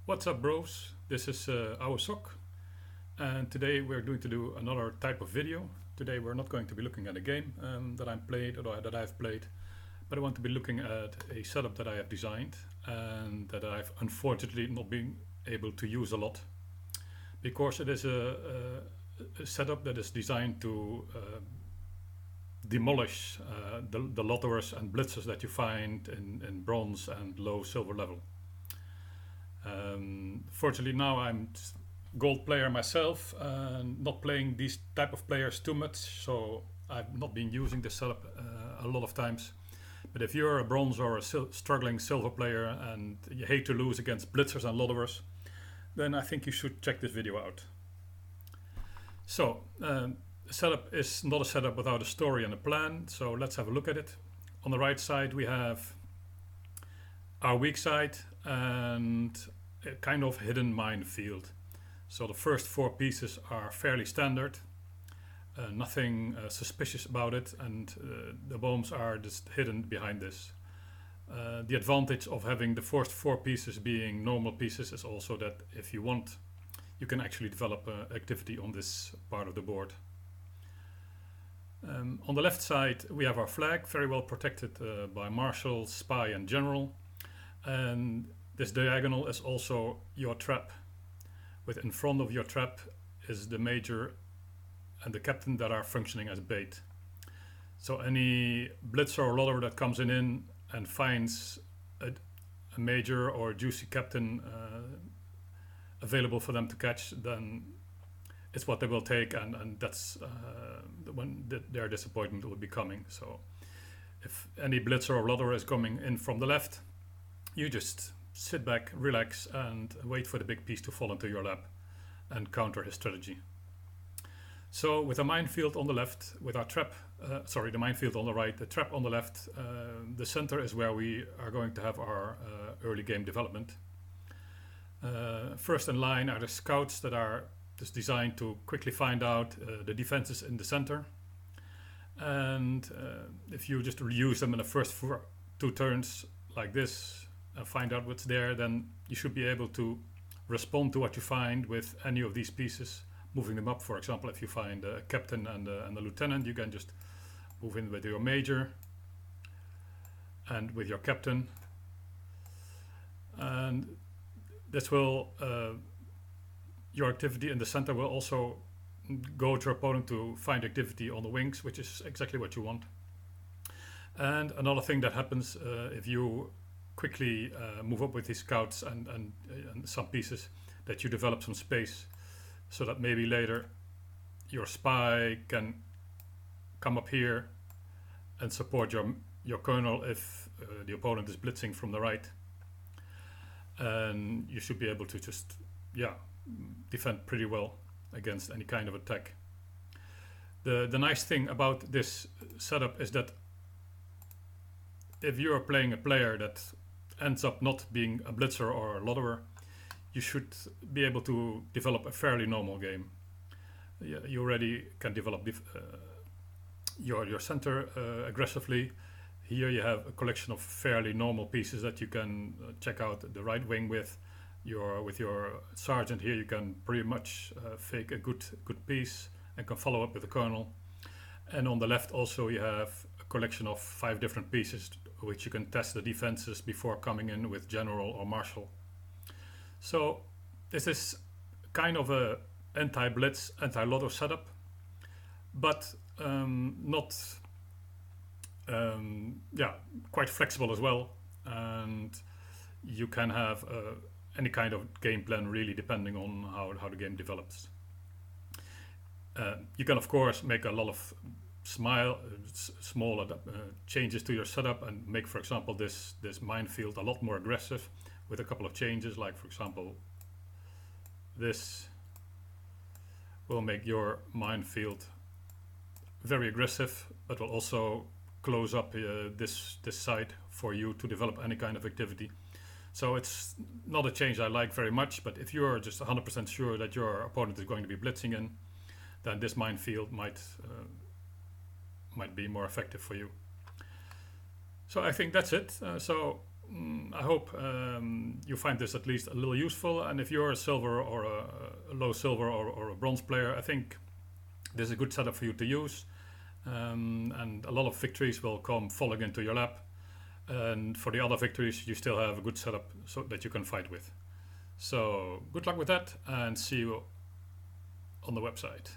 What's up, bros? This is OuweSok, and today we're going to do another type of video. Today we're not going to be looking at a game that I've played or that I've played, but I want to be looking at a setup that I have designed and that I've unfortunately not been able to use a lot, because it is a setup that is designed to demolish the lotto-ers and blitzers that you find in bronze and low silver level. Fortunately now I'm gold player myself and not playing these type of players too much, so I've not been using this setup a lot of times. But if you're a bronze or a struggling silver player and you hate to lose against blitzers and lotto-ers, then I think you should check this video out. So the setup is not a setup without a story and a plan, so let's have a look at it. On the right side we have our weak side and a kind of hidden minefield. So the first four pieces are fairly standard, nothing suspicious about it, and the bombs are just hidden behind this. The advantage of having the first four pieces being normal pieces is also that if you want, you can actually develop activity on this part of the board. On the left side we have our flag, very well protected by marshal, spy and general. And this diagonal is also your trap. With in front of your trap is the major and the captain that are functioning as bait. So any blitzer or lotterer that comes in and finds a major or juicy captain available for them to catch, then it's what they will take, and that's when their disappointment will be coming. So if any blitzer or lotterer is coming in from the left, you just sit back, relax, and wait for the big piece to fall into your lap and counter his strategy. So with a minefield on the left, with our trap, the minefield on the right, the trap on the left, the center is where we are going to have our early game development. First in line are the scouts that are just designed to quickly find out the defenses in the center. And if you just use them in the first two turns like this, find out what's there, then you should be able to respond to what you find with any of these pieces, moving them up. For example, if you find a captain and a lieutenant, you can just move in with your major and with your captain, and this will your activity in the center will also go to your opponent to find activity on the wings, which is exactly what you want. And another thing that happens if you quickly move up with these scouts and some pieces, that you develop some space, so that maybe later your spy can come up here and support your colonel if the opponent is blitzing from the right, and you should be able to just defend pretty well against any kind of attack. The nice thing about this setup is that if you are playing a player that ends up not being a blitzer or a lotterer, you should be able to develop a fairly normal game. You already can develop your center aggressively. Here you have a collection of fairly normal pieces that you can check out the right wing with. With your sergeant here you can pretty much fake a good piece and can follow up with the colonel. And on the left also you have a collection of 5 different pieces which you can test the defenses before coming in with general or marshal. So this is kind of a anti-blitz, anti-lotto setup, but quite flexible as well, and you can have any kind of game plan really depending on how the game develops. You can of course make a lot of small changes to your setup and make, for example, this minefield a lot more aggressive with a couple of changes, like for example this will make your minefield very aggressive, but will also close up this side for you to develop any kind of activity. So it's not a change I like very much, but if you're just 100% sure that your opponent is going to be blitzing in, then this minefield might be more effective for you. So I think that's it. So I hope you find this at least a little useful. And if you're a silver or a low silver or a bronze player, I think this is a good setup for you to use. And a lot of victories will come falling into your lap. And for the other victories, you still have a good setup so that you can fight with. So good luck with that, and see you on the website.